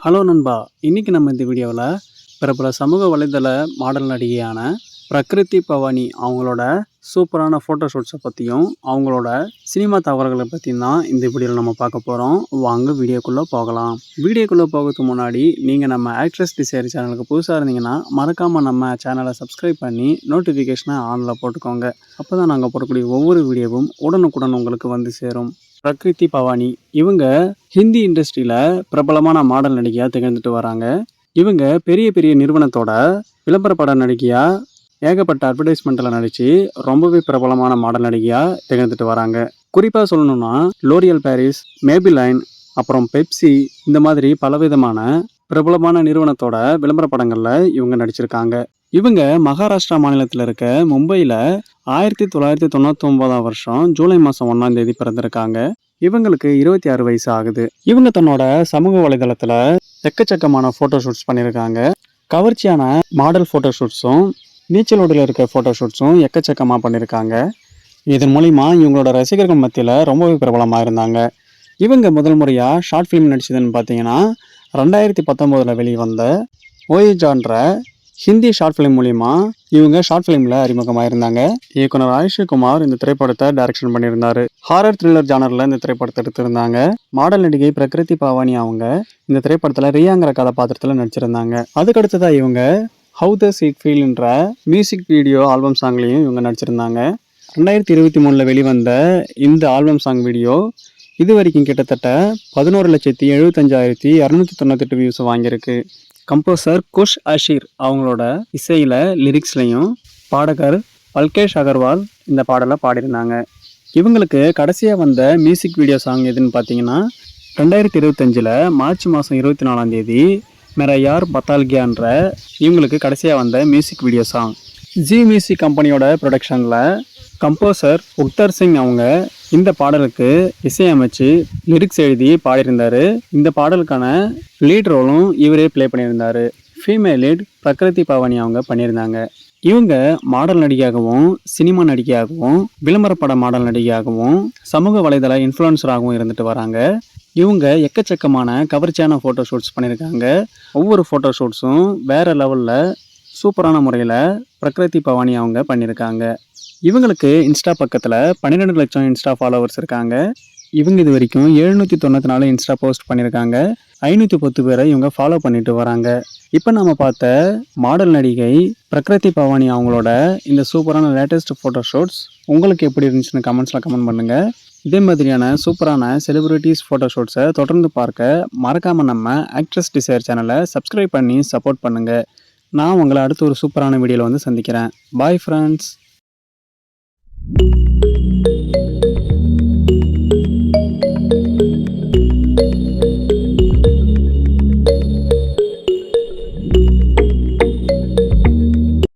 Hello நண்பா! இன்னைக்கு நம்ம இந்த வீடியோவில் பிரபல சமூக வலைதள மாடல் நடிகையான பிரகிருதி பவானி அவங்களோட சூப்பரான ஃபோட்டோ ஷூட்ஸை பற்றியும் அவங்களோட சினிமா தகவல்களை பற்றியும் தான் இந்த வீடியோவில் நம்ம பார்க்க போகிறோம். வாங்க வீடியோக்குள்ளே போகலாம். வீடியோக்குள்ளே போகிறதுக்கு முன்னாடி நீங்கள் நம்ம ஆக்ட்ரஸ் டிசைர் சேனலுக்கு புதுசாக இருந்தீங்கன்னா மறக்காமல் நம்ம சேனலை சப்ஸ்கிரைப் பண்ணி நோட்டிஃபிகேஷனை ஆனில் போட்டுக்கோங்க. அப்போ தான் நாங்கள் போடக்கூடிய ஒவ்வொரு வீடியோவும் உடனுக்குடன் உங்களுக்கு வந்து சேரும். பிரகிருதி பவானி இவங்க ஹிந்தி இண்டஸ்ட்ரியில் பிரபலமான மாடல் நடிகையாக திகழ்ந்துட்டு வராங்க. இவங்க பெரிய பெரிய நிறுவனத்தோட விளம்பர பட நடிகையாக ஏகப்பட்ட அட்வர்டைஸ்மெண்ட்டில் நடித்து ரொம்பவே பிரபலமான மாடல் நடிகையாக திகழ்ந்துட்டு வராங்க. குறிப்பாக சொல்லணும்னா லோரியல் பாரிஸ், மேபிலைன், அப்புறம் பெப்சி இந்த மாதிரி பலவிதமான பிரபலமான நிறுவனத்தோட விளம்பர படங்களில் இவங்க நடிச்சிருக்காங்க. இவங்க மகாராஷ்டிரா மாநிலத்தில் இருக்க மும்பையில் 1999 வருஷம் ஜூலை மாதம் 1ஆம் தேதி பிறந்திருக்காங்க. இவங்களுக்கு 26 வயசு ஆகுது. இவங்க தன்னோட சமூக வலைதளத்தில் எக்கச்சக்கமான ஃபோட்டோ ஷூட்ஸ் பண்ணியிருக்காங்க. கவர்ச்சியான மாடல் ஃபோட்டோ ஷூட்ஸும் நீச்சலோடியில் இருக்க ஃபோட்டோ ஷூட்ஸும் எக்கச்சக்கமாக பண்ணியிருக்காங்க. இதன் மூலிமா இவங்களோட ரசிகர்கள் மத்தியில் ரொம்பவே பிரபலமாக இருந்தாங்க. இவங்க முதல் முறையாக ஷார்ட் ஃபிலிம் நடிச்சதுன்னு பார்த்தீங்கன்னா 2019 வெளிவந்த ஓயேஜான்ற ஹிந்தி ஷார்ட் ஃபிலிம் மூலிமா இவங்க ஷார்ட் ஃபிலிமில் அறிமுகமாக இருந்தாங்க. இயக்குனர் ஆயுஷ்குமார் இந்த திரைப்படத்தை டைரக்ஷன் பண்ணியிருந்தாரு. ஹாரர் த்ரில்லர் ஜானரில் இந்த திரைப்படத்தை எடுத்திருந்தாங்க. மாடல் நடிகை பிரகிருதி பவானி அவங்க இந்த திரைப்படத்தில் ரியாங்கிற கதாபாத்திரத்தில் நடிச்சிருந்தாங்க. அதுக்கடுத்ததாக இவங்க ஹவு த சீட் ஃபீல்ன்ற மியூசிக் வீடியோ ஆல்பம் சாங்லேயும் இவங்க நடிச்சிருந்தாங்க. 2023 வெளிவந்த இந்த ஆல்பம் சாங் வீடியோ இது வரைக்கும் கிட்டத்தட்ட 11,75,298 வியூஸ் வாங்கியிருக்கு. கம்போசர் குஷ் அஷீர் அவங்களோட இசையில் லிரிக்ஸ்லையும் பாடகர் பல்கேஷ் அகர்வால் இந்த பாடலை பாடியிருந்தாங்க. இவங்களுக்கு கடைசியாக வந்த மியூசிக் வீடியோ சாங் எதுன்னு பார்த்தீங்கன்னா 2025 மார்ச் மாதம் 24ஆம் தேதி மேரா யார் பத்தால்கியான்ற இவங்களுக்கு கடைசியாக வந்த music video song. G music கம்பெனியோட ப்ரொடக்ஷனில் கம்போசர் உக்தர் சிங் அவங்க இந்த பாடலுக்கு இசையமைச்சு லிரிக்ஸ் எழுதி பாடியிருந்தார். இந்த பாடலுக்கான லீட் ரோலும் இவரே ப்ளே பண்ணியிருந்தார். ஃபீமேல் லீட் பிரகிருதி பவானி அவங்க பண்ணியிருந்தாங்க. இவங்க மாடல் நடிகையாகவும் சினிமா நடிகையாகவும் விளம்பர பட மாடல் நடிகையாகவும் சமூக வலைதள இன்ஃப்ளூயன்சராகவும் இருந்துட்டு வராங்க. இவங்க எக்கச்சக்கமான கவர்ச்சியான ஃபோட்டோ ஷூட்ஸ் பண்ணியிருக்காங்க. ஒவ்வொரு ஃபோட்டோ ஷூட்ஸும் வேறு லெவலில் சூப்பரான முறையில் பிரகிருதி பவானி அவங்க பண்ணியிருக்காங்க. இவங்களுக்கு இன்ஸ்டா பக்கத்தில் 12 லட்சம் இன்ஸ்டா ஃபாலோவர்ஸ் இருக்காங்க. இவங்க இது வரைக்கும் 794 இன்ஸ்டா போஸ்ட் பண்ணியிருக்காங்க. 510 பேரை இவங்க ஃபாலோ பண்ணிட்டு வராங்க. இப்போ நம்ம பார்த்த மாடல் நடிகை பிரகிருதி பவானி அவங்களோட இந்த சூப்பரான லேட்டஸ்ட் ஃபோட்டோ ஷூட்ஸ் உங்களுக்கு எப்படி இருந்துச்சுன்னு கமெண்ட்ஸில் கமெண்ட் பண்ணுங்கள். இதே மாதிரியான சூப்பரான செலிபிரிட்டிஸ் ஃபோட்டோ ஷூட்ஸை தொடர்ந்து பார்க்க மறக்காமல் நம்ம ஆக்ட்ரஸ் டிசைர் சேனலை சப்ஸ்கிரைப் பண்ணி சப்போர்ட் பண்ணுங்கள். நான் உங்களை அடுத்த ஒரு சூப்பரான வீடியோவில் வந்து சந்திக்கிறேன். Bye friends.